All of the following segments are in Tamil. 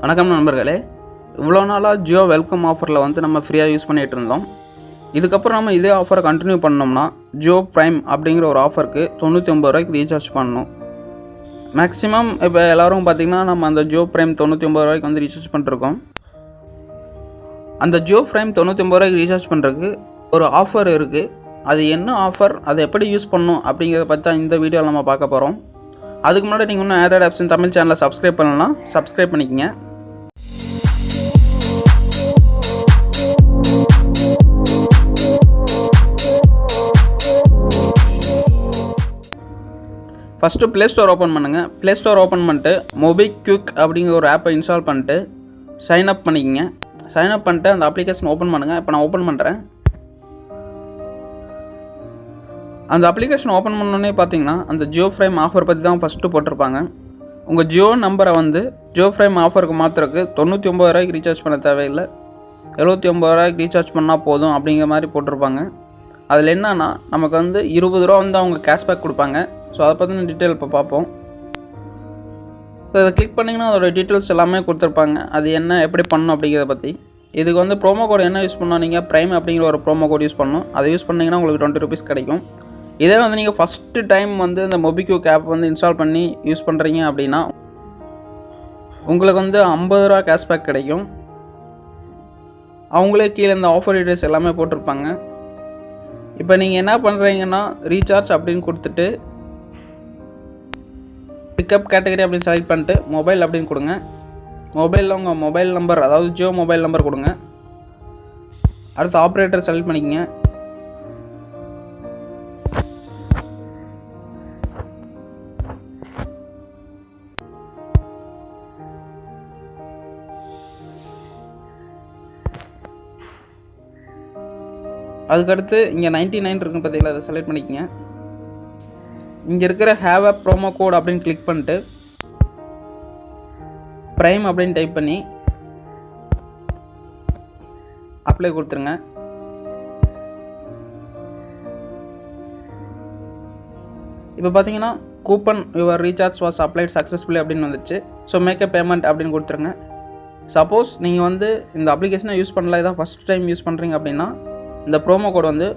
வணக்கம் நண்பர்களே. இவ்வளோ நாளாக ஜியோ வெல்கம் ஆஃபரில் வந்து நம்ம ஃப்ரீயாக யூஸ் பண்ணிகிட்டு இருந்தோம். இதுக்கப்புறம் நம்ம இதே ஆஃபரை கண்டினியூ பண்ணோம்னா ஜியோ ப்ரைம் அப்படிங்கிற ஒரு ஆஃபருக்கு 99 ரூபாய்க்கு ரீசார்ஜ் பண்ணணும். மேக்ஸிமம் இப்போ எல்லோரும் பார்த்திங்கன்னா நம்ம அந்த ஜியோ ப்ரைம் 99 ரூபாய்க்கு வந்து ரீசார்ஜ் பண்ணிருக்கோம். அந்த ஜியோ ப்ரைம் 99 ரூபாய்க்கு ரீசார்ஜ் பண்ணுறதுக்கு ஒரு ஆஃபர் இருக்குது. அது என்ன ஆஃபர், அதை எப்படி யூஸ் பண்ணணும் அப்படிங்கிறத பற்றி தான் இந்த வீடியோவில் நம்ம பார்க்க போகிறோம். அதுக்கு முன்னாடி நீங்கள் இன்னும் ஏதாட் ஆப்ஸ் தமிழ் சேனலை சப்ஸ்கிரைப் பண்ணலாம், சப்ஸ்கிரைப் பண்ணிக்கங்க. ஃபஸ்ட்டு ப்ளே ஸ்டோர் ஓப்பன் பண்ணுங்கள். ப்ளே ஸ்டோர் ஓப்பன் பண்ணிட்டு மோபிக்விக் அப்படிங்கிற ஒரு ஆப்பை இன்ஸ்டால் பண்ணிட்டு சைன் அப் பண்ணிக்கங்க. சைன் அப் பண்ணிட்டு அந்த அப்ளிகேஷன் ஓப்பன் பண்ணுங்கள். இப்போ நான் ஓப்பன் பண்ணுறேன். அந்த அப்ளிகேஷன் ஓப்பன் பண்ணோன்னே பார்த்தீங்கன்னா அந்த ஜியோ ப்ரைம் ஆஃபர் பற்றி தான் ஃபஸ்ட்டு போட்டிருப்பாங்க. உங்கள் ஜியோ நம்பரை வந்து ஜியோ ப்ரைம் ஆஃபருக்கு மாற்றுறதுக்கு 99 ரூபாய்க்கு ரீசார்ஜ் பண்ண தேவையில்லை, 79 ரூபாய்க்கு ரீசார்ஜ் பண்ணால் போதும் அப்படிங்கிற மாதிரி போட்டிருப்பாங்க. அதில் என்னன்னா நமக்கு வந்து 20 ரூபா வந்து அவங்க கேஷ்பேக் கொடுப்பாங்க. ஸோ அதை பற்றின டீட்டெயில் இப்போ பார்ப்போம். ஸோ அதை கிளிக் பண்ணிங்கன்னா அதோட டீட்டெயில்ஸ் எல்லாமே கொடுத்துருப்பாங்க. அது என்ன எப்படி பண்ணணும் அப்படிங்கிறத பற்றி. இதுக்கு வந்து ப்ரோமோ கோட் என்ன யூஸ் பண்ணோம், நீங்கள் ப்ரைம் அப்படிங்கிற ஒரு ப்ரோமோ கோட் யூஸ் பண்ணணும். அதை யூஸ் பண்ணிங்கன்னா உங்களுக்கு 20 ரூபீஸ் கிடைக்கும். இதே வந்து நீங்கள் ஃபஸ்ட்டு டைம் வந்து இந்த மோபிக்விக் ஆப் வந்து இன்ஸ்டால் பண்ணி யூஸ் பண்ணுறீங்க அப்படின்னா உங்களுக்கு வந்து 50 ரூபா கேஷ்பேக் கிடைக்கும். அவங்களே கீழே இந்த ஆஃபர் டீட்டெயில்ஸ் எல்லாமே போட்டிருப்பாங்க. இப்போ நீங்கள் என்ன பண்ணுறீங்கன்னா ரீசார்ஜ் அப்படின்னு கொடுத்துட்டு பிக்கப் கேட்டகரி அப்படின்னு செலக்ட் பண்ணிட்டு மொபைல் அப்படின்னு கொடுங்க. மொபைலில் உங்கள் மொபைல் நம்பர், அதாவது ஜியோ மொபைல் நம்பர் கொடுங்க. அடுத்து ஆப்ரேட்டர் செலக்ட் பண்ணிக்கங்க. அதுக்கடுத்து இங்கே 99 இருக்குன்னு பார்த்தீங்களா, அதை செலக்ட் பண்ணிக்கங்க. இங்கே இருக்கிற ஹேவ் அ ப்ரோமோ கோட் அப்படின்னு கிளிக் பண்ணிட்டு ப்ரைம் அப்படின்னு டைப் பண்ணி அப்ளை கொடுத்துருங்க. இப்போ பார்த்தீங்கன்னா coupon your recharge was applied successfully அப்படின்னு வந்துச்சு. ஸோ மேக் அ பேமெண்ட் அப்படின்னு கொடுத்துருங்க. சப்போஸ் நீங்கள் வந்து இந்த அப்ளிகேஷனை யூஸ் பண்ணல, இதான் ஃபஸ்ட் டைம் யூஸ் பண்ணுறீங்க அப்படின்னா இந்த ப்ரோமோ கோட் வந்து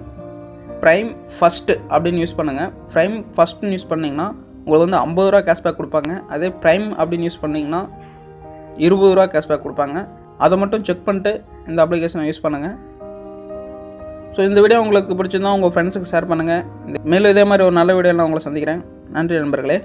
ப்ரைம் ஃபஸ்ட்டு அப்படின்னு யூஸ் பண்ணுங்கள். ப்ரைம் ஃபஸ்ட்டுன்னு யூஸ் பண்ணிங்கன்னா உங்களுக்கு வந்து 50 ரூபா கேஷ்பேக் கொடுப்பாங்க. அதே ப்ரைம் அப்படின்னு யூஸ் பண்ணிங்கன்னா 20 ரூபா கேஷ்பேக் கொடுப்பாங்க. அதை மட்டும் செக் பண்ணிட்டு இந்த அப்ளிகேஷனை யூஸ் பண்ணுங்கள். ஸோ இந்த வீடியோ உங்களுக்கு பிடிச்சிருந்தா உங்கள் ஃப்ரெண்ட்ஸுக்கு ஷேர் பண்ணுங்கள். மேலும் இதே மாதிரி ஒரு நல்ல வீடியோவில் நான் உங்களை சந்திக்கிறேன். நன்றி நண்பர்களே.